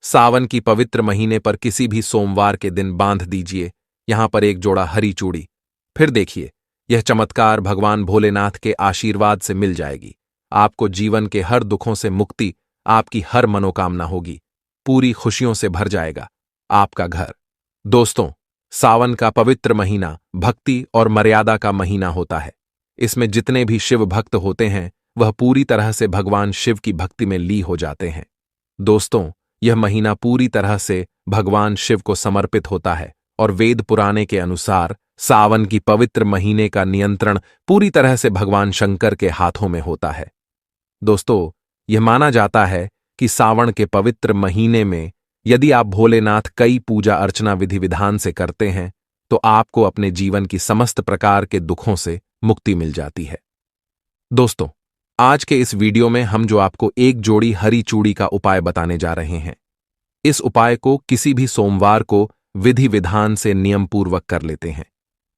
सावन की पवित्र महीने पर किसी भी सोमवार के दिन बांध दीजिए यहां पर एक जोड़ा हरी चूड़ी। फिर देखिए, यह चमत्कार भगवान भोलेनाथ के आशीर्वाद से मिल जाएगी। आपको जीवन के हर दुखों से मुक्ति, आपकी हर मनोकामना होगी, पूरी खुशियों से भर जाएगा आपका घर। दोस्तों, सावन का पवित्र महीना भक्ति और मर्यादा का महीना होता है। इसमें जितने भी शिव भक्त होते हैं वह पूरी तरह से भगवान शिव की भक्ति में ली हो जाते हैं। दोस्तों, यह महीना पूरी तरह से भगवान शिव को समर्पित होता है और वेद पुराणे के अनुसार सावन की पवित्र महीने का नियंत्रण पूरी तरह से भगवान शंकर के हाथों में होता है। दोस्तों, यह माना जाता है कि सावन के पवित्र महीने में यदि आप भोलेनाथ कई पूजा अर्चना विधि विधान से करते हैं तो आपको अपने जीवन की समस्त प्रकार के दुखों से मुक्ति मिल जाती है। दोस्तों, आज के इस वीडियो में हम जो आपको एक जोड़ी हरी चूड़ी का उपाय बताने जा रहे हैं, इस उपाय को किसी भी सोमवार को विधि विधान से नियम पूर्वक कर लेते हैं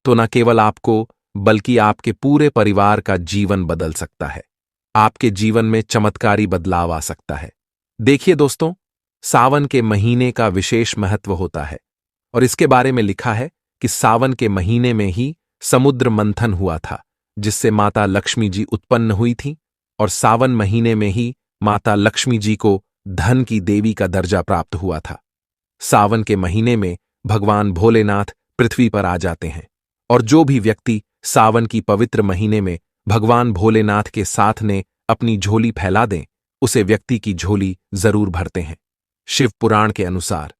तो न केवल आपको बल्कि आपके पूरे परिवार का जीवन बदल सकता है। आपके जीवन में चमत्कारी बदलाव आ सकता है। देखिए दोस्तों, सावन के महीने का विशेष महत्व होता है और इसके बारे में लिखा है कि सावन के महीने में ही समुद्र मंथन हुआ था जिससे माता लक्ष्मी जी उत्पन्न हुई थी और सावन महीने में ही माता लक्ष्मी जी को धन की देवी का दर्जा प्राप्त हुआ था। सावन के महीने में भगवान भोलेनाथ पृथ्वी पर आ जाते हैं और जो भी व्यक्ति सावन की पवित्र महीने में भगवान भोलेनाथ के साथ ने अपनी झोली फैला दें, उसे व्यक्ति की झोली जरूर भरते हैं। शिव पुराण के अनुसार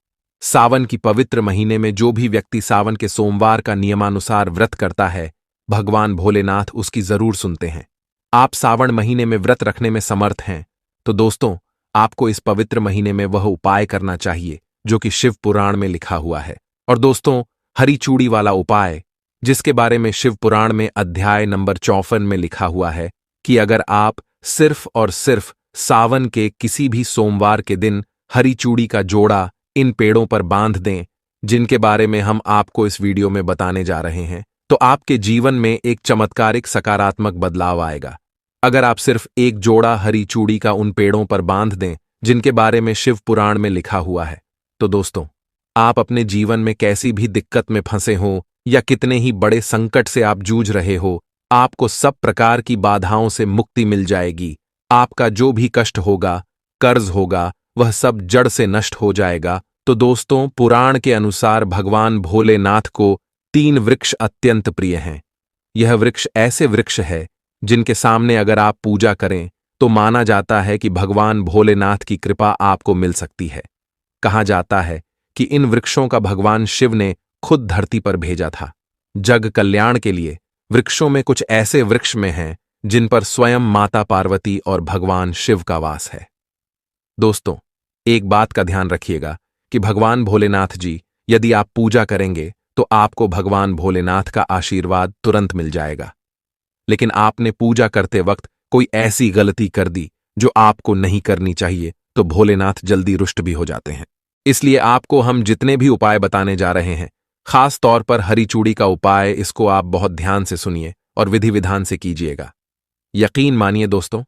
सावन की पवित्र महीने में जो भी व्यक्ति सावन के सोमवार का नियमानुसार व्रत करता है, भगवान भोलेनाथ उसकी जरूर सुनते हैं। आप सावन महीने में व्रत रखने में समर्थ हैं तो दोस्तों, आपको इस पवित्र महीने में वह उपाय करना चाहिए जो कि शिव पुराण में लिखा हुआ है। और दोस्तों, हरी चूड़ी वाला उपाय, जिसके बारे में शिव पुराण में अध्याय नंबर 54 में लिखा हुआ है कि अगर आप सिर्फ और सिर्फ सावन के किसी भी सोमवार के दिन हरी चूड़ी का जोड़ा इन पेड़ों पर बांध दें, जिनके बारे में हम आपको इस वीडियो में बताने जा रहे हैं, तो आपके जीवन में एक चमत्कारिक सकारात्मक बदलाव आएगा। अगर आप सिर्फ एक जोड़ा हरी चूड़ी का उन पेड़ों पर बांध दें जिनके बारे में शिव पुराण में लिखा हुआ है, तो दोस्तों, आप अपने जीवन में कैसी भी दिक्कत में फंसे हो या कितने ही बड़े संकट से आप जूझ रहे हो, आपको सब प्रकार की बाधाओं से मुक्ति मिल जाएगी। आपका जो भी कष्ट होगा, कर्ज होगा, वह सब जड़ से नष्ट हो जाएगा। तो दोस्तों, पुराण के अनुसार भगवान भोलेनाथ को 3 वृक्ष अत्यंत प्रिय हैं। यह वृक्ष ऐसे वृक्ष है जिनके सामने अगर आप पूजा करें तो माना जाता है कि भगवान भोलेनाथ की कृपा आपको मिल सकती है। कहा जाता है कि इन वृक्षों का भगवान शिव ने खुद धरती पर भेजा था जग कल्याण के लिए। वृक्षों में कुछ ऐसे वृक्ष में हैं जिन पर स्वयं माता पार्वती और भगवान शिव का वास है। दोस्तों, एक बात का ध्यान रखिएगा कि भगवान भोलेनाथ जी यदि आप पूजा करेंगे तो आपको भगवान भोलेनाथ का आशीर्वाद तुरंत मिल जाएगा। लेकिन आपने पूजा करते वक्त कोई ऐसी गलती कर दी जो आपको नहीं करनी चाहिए तो भोलेनाथ जल्दी रुष्ट भी हो जाते हैं। इसलिए आपको हम जितने भी उपाय बताने जा रहे हैं, खास तौर पर हरी चूड़ी का उपाय, इसको आप बहुत ध्यान से सुनिए और विधि विधान से कीजिएगा। यकीन मानिए दोस्तों,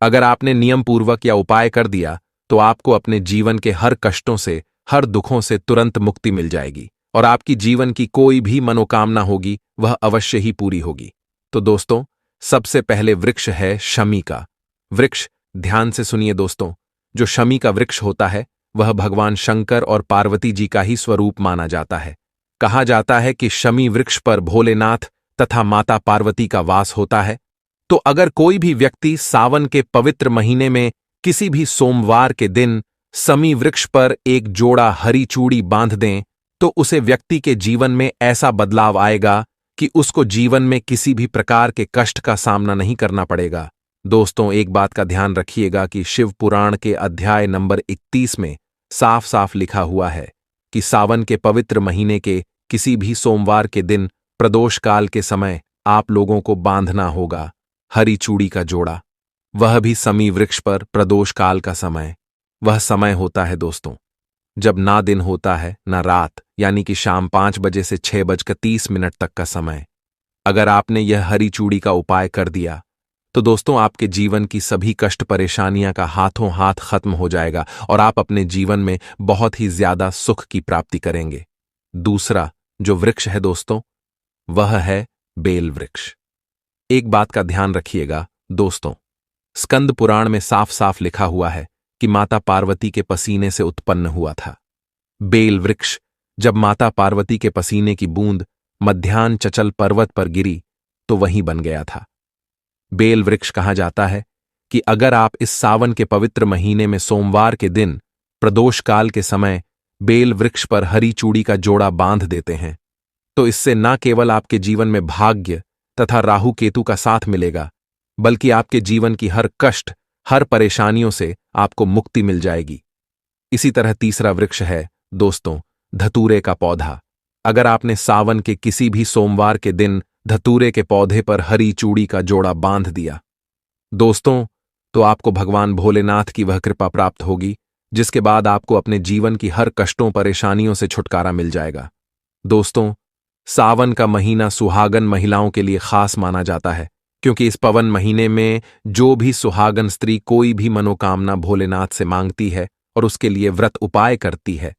अगर आपने नियम पूर्वक या उपाय कर दिया तो आपको अपने जीवन के हर कष्टों से, हर दुखों से तुरंत मुक्ति मिल जाएगी और आपकी जीवन की कोई भी मनोकामना होगी वह अवश्य ही पूरी होगी। तो दोस्तों, सबसे पहले वृक्ष है शमी का वृक्ष। ध्यान से सुनिए दोस्तों, जो शमी का वृक्ष होता है वह भगवान शंकर और पार्वती जी का ही स्वरूप माना जाता है। कहा जाता है कि शमी वृक्ष पर भोलेनाथ तथा माता पार्वती का वास होता है। तो अगर कोई भी व्यक्ति सावन के पवित्र महीने में किसी भी सोमवार के दिन शमी वृक्ष पर एक जोड़ा हरी चूड़ी बांध दें तो उसे व्यक्ति के जीवन में ऐसा बदलाव आएगा कि उसको जीवन में किसी भी प्रकार के कष्ट का सामना नहीं करना पड़ेगा। दोस्तों, एक बात का ध्यान रखिएगा कि शिव पुराण के अध्याय नंबर 31 में साफ साफ लिखा हुआ है कि सावन के पवित्र महीने के किसी भी सोमवार के दिन प्रदोष काल के समय आप लोगों को बांधना होगा हरी चूड़ी का जोड़ा, वह भी शमी वृक्ष पर प्रदोष काल का समय। वह समय होता है दोस्तों जब ना दिन होता है ना रात, यानी कि शाम 5 बजे से 6:30 तक का समय। अगर आपने यह हरी चूड़ी का उपाय कर दिया तो दोस्तों आपके जीवन की सभी कष्ट परेशानियां का हाथों हाथ खत्म हो जाएगा और आप अपने जीवन में बहुत ही ज्यादा सुख की प्राप्ति करेंगे। दूसरा जो वृक्ष है दोस्तों, वह है बेल वृक्ष। एक बात का ध्यान रखिएगा दोस्तों, स्कंद पुराण में साफ साफ लिखा हुआ है कि माता पार्वती के पसीने से उत्पन्न हुआ था। बेल वृक्ष जब माता पार्वती के पसीने की बूंद मध्यान्ह चचल पर्वत पर गिरी तो वहीं बन गया था। बेल वृक्ष कहा जाता है कि अगर आप इस सावन के पवित्र महीने में सोमवार के दिन प्रदोष काल के समय बेल वृक्ष पर हरी चूड़ी का जोड़ा बांध देते हैं तो इससे न केवल आपके जीवन में भाग्य तथा राहु केतु का साथ मिलेगा, बल्कि आपके जीवन की हर कष्ट, हर परेशानियों से आपको मुक्ति मिल जाएगी। इसी तरह तीसरा वृक्ष है दोस्तों धतूरे का पौधा। अगर आपने सावन के किसी भी सोमवार के दिन धतूरे के पौधे पर हरी चूड़ी का जोड़ा बांध दिया दोस्तों, तो आपको भगवान भोलेनाथ की वह कृपा प्राप्त होगी जिसके बाद आपको अपने जीवन की हर कष्टों परेशानियों से छुटकारा मिल जाएगा। दोस्तों सावन का महीना सुहागन महिलाओं के लिए खास माना जाता है, क्योंकि इस पवन महीने में जो भी सुहागन स्त्री कोई भी मनोकामना भोलेनाथ से मांगती है और उसके लिए व्रत उपाय करती है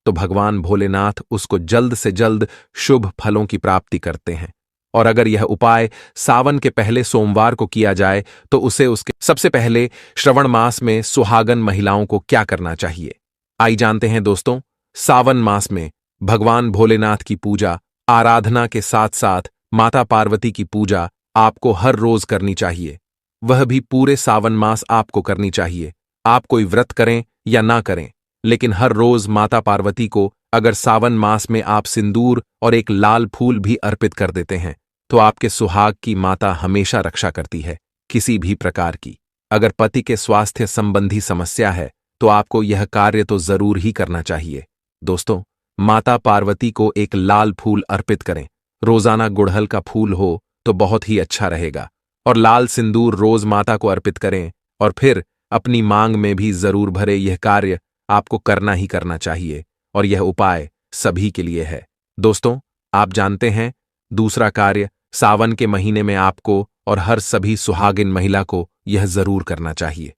तो भगवान भोलेनाथ उसको जल्द से जल्द शुभ फलों की प्राप्ति करते हैं। और अगर यह उपाय सावन के पहले सोमवार को किया जाए तो उसे उसके सबसे पहले श्रवण मास में सुहागन महिलाओं को क्या करना चाहिए, आइए जानते हैं दोस्तों। सावन मास में भगवान भोलेनाथ की पूजा आराधना के साथ साथ माता पार्वती की पूजा आपको हर रोज करनी चाहिए, वह भी पूरे सावन मास आपको करनी चाहिए। आप कोई व्रत करें या ना करें, लेकिन हर रोज माता पार्वती को अगर सावन मास में आप सिंदूर और एक लाल फूल भी अर्पित कर देते हैं तो आपके सुहाग की माता हमेशा रक्षा करती है किसी भी प्रकार की। अगर पति के स्वास्थ्य संबंधी समस्या है तो आपको यह कार्य तो जरूर ही करना चाहिए। दोस्तों माता पार्वती को एक लाल फूल अर्पित करें, रोजाना गुड़हल का फूल हो तो बहुत ही अच्छा रहेगा, और लाल सिंदूर रोज माता को अर्पित करें और फिर अपनी मांग में भी जरूर भरे। यह कार्य आपको करना ही करना चाहिए और यह उपाय सभी के लिए है। दोस्तों आप जानते हैं दूसरा कार्य सावन के महीने में आपको और हर सभी सुहागिन महिला को यह जरूर करना चाहिए।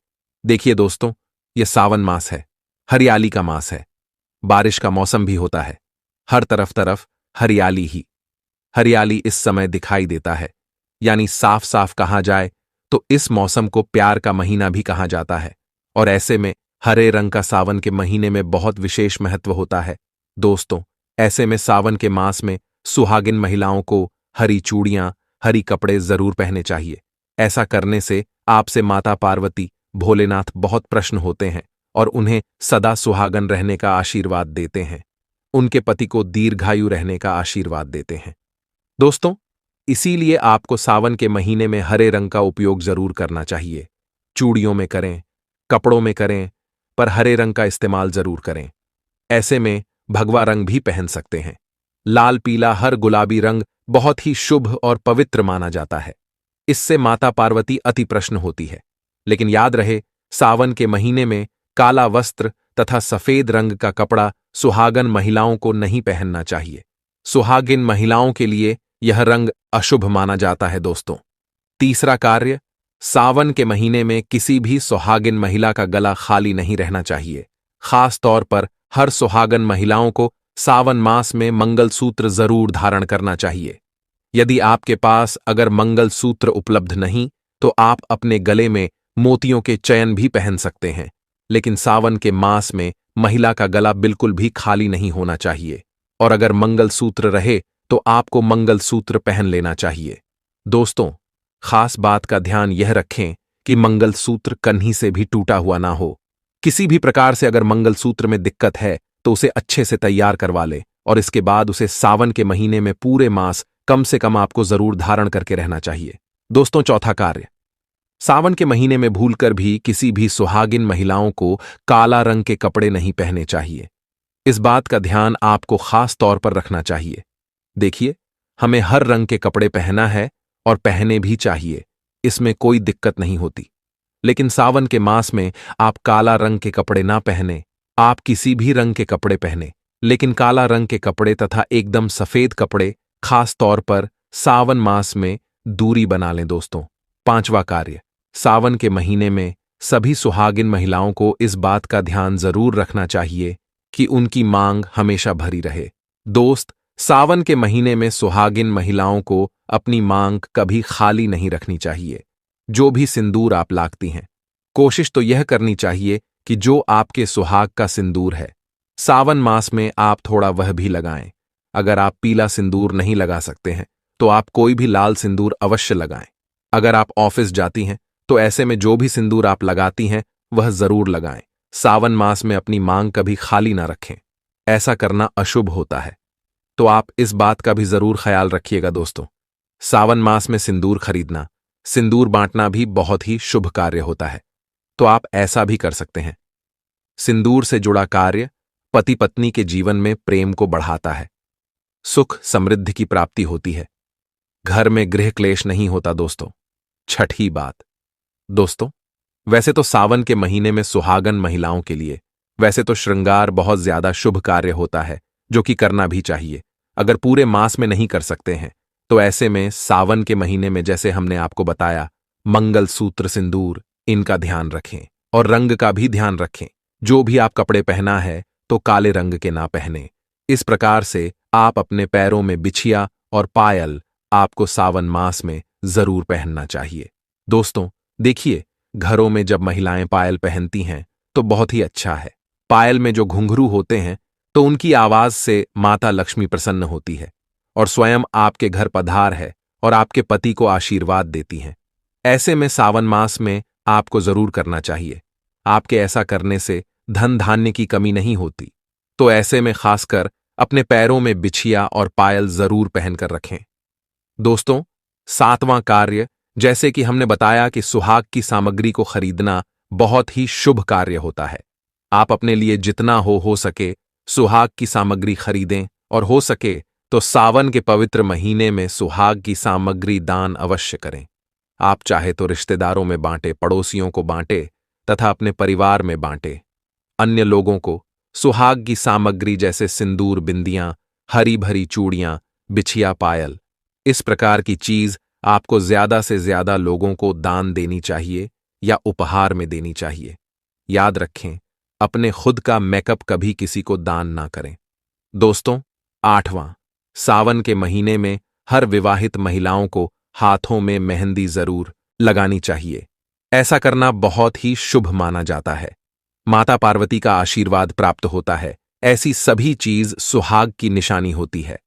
देखिए दोस्तों, यह सावन मास है, हरियाली का मास है, बारिश का मौसम भी होता है, हर तरफ हरियाली ही हरियाली इस समय दिखाई देता है। यानी साफ साफ कहा जाए तो इस मौसम को प्यार का महीना भी कहा जाता है, और ऐसे में हरे रंग का सावन के महीने में बहुत विशेष महत्व होता है। दोस्तों ऐसे में सावन के मास में सुहागिन महिलाओं को हरी चूड़ियां, हरी कपड़े जरूर पहने चाहिए। ऐसा करने से आपसे माता पार्वती भोलेनाथ बहुत प्रसन्न होते हैं और उन्हें सदा सुहागन रहने का आशीर्वाद देते हैं, उनके पति को दीर्घायु रहने का आशीर्वाद देते हैं। दोस्तों इसीलिए आपको सावन के महीने में हरे रंग का उपयोग जरूर करना चाहिए। चूड़ियों में करें, कपड़ों में करें, पर हरे रंग का इस्तेमाल जरूर करें। ऐसे में भगवा रंग भी पहन सकते हैं। लाल, पीला, हर गुलाबी रंग बहुत ही शुभ और पवित्र माना जाता है। इससे माता पार्वती अति प्रसन्न होती है। लेकिन याद रहे, सावन के महीने में काला वस्त्र तथा सफेद रंग का कपड़ा सुहागन महिलाओं को नहीं पहनना चाहिए। सुहागिन महिलाओं के लिए यह रंग अशुभ माना जाता है। दोस्तों तीसरा कार्य, सावन के महीने में किसी भी सुहागिन महिला का गला खाली नहीं रहना चाहिए। खास तौर पर हर सुहागन महिलाओं को सावन मास में मंगलसूत्र जरूर धारण करना चाहिए। यदि आपके पास अगर मंगलसूत्र उपलब्ध नहीं तो आप अपने गले में मोतियों के चयन भी पहन सकते हैं, लेकिन सावन के मास में महिला का गला बिल्कुल भी खाली नहीं होना चाहिए, और अगर मंगलसूत्र रहे तो आपको मंगलसूत्र पहन लेना चाहिए। दोस्तों खास बात का ध्यान यह रखें कि मंगलसूत्र कन्ही से भी टूटा हुआ ना हो। किसी भी प्रकार से अगर मंगलसूत्र में दिक्कत है तो उसे अच्छे से तैयार करवा ले, और इसके बाद उसे सावन के महीने में पूरे मास कम से कम आपको जरूर धारण करके रहना चाहिए। दोस्तों चौथा कार्य, सावन के महीने में भूलकर भी किसी भी सुहागिन महिलाओं को काला रंग के कपड़े नहीं पहने चाहिए। इस बात का ध्यान आपको खास तौर पर रखना चाहिए। देखिए, हमें हर रंग के कपड़े पहना है और पहने भी चाहिए, इसमें कोई दिक्कत नहीं होती। लेकिन सावन के मास में आप काला रंग के कपड़े ना पहने, आप किसी भी रंग के कपड़े पहने, लेकिन काला रंग के कपड़े तथा एकदम सफेद कपड़े खास तौर पर सावन मास में दूरी बना लें। दोस्तों 5वां कार्य, सावन के महीने में सभी सुहागिन महिलाओं को इस बात का ध्यान जरूर रखना चाहिए कि उनकी मांग हमेशा भरी रहे। दोस्त, सावन के महीने में सुहागिन महिलाओं को अपनी मांग कभी खाली नहीं रखनी चाहिए। जो भी सिंदूर आप लागती हैं, कोशिश तो यह करनी चाहिए कि जो आपके सुहाग का सिंदूर है, सावन मास में आप थोड़ा वह भी लगाएं। अगर आप पीला सिंदूर नहीं लगा सकते हैं तो आप कोई भी लाल सिंदूर अवश्य लगाएं। अगर आप ऑफिस जाती हैं तो ऐसे में जो भी सिंदूर आप लगाती हैं वह जरूर लगाएं। सावन मास में अपनी मांग कभी खाली ना रखें, ऐसा करना अशुभ होता है। तो आप इस बात का भी जरूर ख्याल रखिएगा दोस्तों। सावन मास में सिंदूर खरीदना, सिंदूर बांटना भी बहुत ही शुभ कार्य होता है, तो आप ऐसा भी कर सकते हैं। सिंदूर से जुड़ा कार्य पति पत्नी के जीवन में प्रेम को बढ़ाता है, सुख समृद्धि की प्राप्ति होती है, घर में गृह क्लेश नहीं होता दोस्तों। छठी बात, दोस्तों वैसे तो सावन के महीने में सुहागन महिलाओं के लिए वैसे तो श्रृंगार बहुत ज्यादा शुभ कार्य होता है, जो कि करना भी चाहिए। अगर पूरे मास में नहीं कर सकते हैं तो ऐसे में सावन के महीने में, जैसे हमने आपको बताया, मंगलसूत्र, सिंदूर, इनका ध्यान रखें और रंग का भी ध्यान रखें। जो भी आप कपड़े पहना है तो काले रंग के ना पहने। इस प्रकार से आप अपने पैरों में बिछिया और पायल आपको सावन मास में जरूर पहनना चाहिए। दोस्तों देखिए, घरों में जब महिलाएं पायल पहनती हैं तो बहुत ही अच्छा है। पायल में जो घुंघरू होते हैं तो उनकी आवाज से माता लक्ष्मी प्रसन्न होती है और स्वयं आपके घर पधार है और आपके पति को आशीर्वाद देती हैं। ऐसे में सावन मास में आपको जरूर करना चाहिए। आपके ऐसा करने से धन धान्य की कमी नहीं होती, तो ऐसे में खासकर अपने पैरों में बिछिया और पायल जरूर पहनकर रखें। दोस्तों 7वां कार्य, जैसे कि हमने बताया कि सुहाग की सामग्री को खरीदना बहुत ही शुभ कार्य होता है। आप अपने लिए जितना हो सके सुहाग की सामग्री खरीदें और हो सके तो सावन के पवित्र महीने में सुहाग की सामग्री दान अवश्य करें। आप चाहे तो रिश्तेदारों में बांटे, पड़ोसियों को बांटे तथा अपने परिवार में बांटे। अन्य लोगों को सुहाग की सामग्री जैसे सिंदूर, बिंदियां, हरी भरी चूड़ियां, बिछिया, पायल, इस प्रकार की चीज आपको ज्यादा से ज्यादा लोगों को दान देनी चाहिए या उपहार में देनी चाहिए। याद रखें, अपने खुद का मेकअप कभी किसी को दान ना करें। दोस्तों 8वां, सावन के महीने में हर विवाहित महिलाओं को हाथों में मेहंदी जरूर लगानी चाहिए। ऐसा करना बहुत ही शुभ माना जाता है। माता पार्वती का आशीर्वाद प्राप्त होता है। ऐसी सभी चीज सुहाग की निशानी होती है।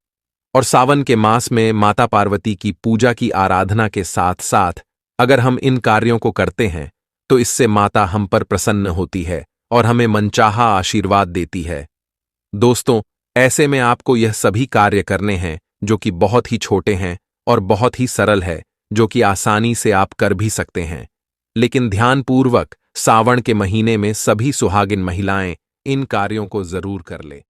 और सावन के मास में माता पार्वती की पूजा की आराधना के साथ साथ अगर हम इन कार्यों को करते हैं तो इससे माता हम पर प्रसन्न होती है और हमें मनचाहा आशीर्वाद देती है। दोस्तों ऐसे में आपको यह सभी कार्य करने हैं जो कि बहुत ही छोटे हैं और बहुत ही सरल है, जो कि आसानी से आप कर भी सकते हैं। लेकिन ध्यानपूर्वक सावन के महीने में सभी सुहागिन महिलाएं इन कार्यों को जरूर कर ले।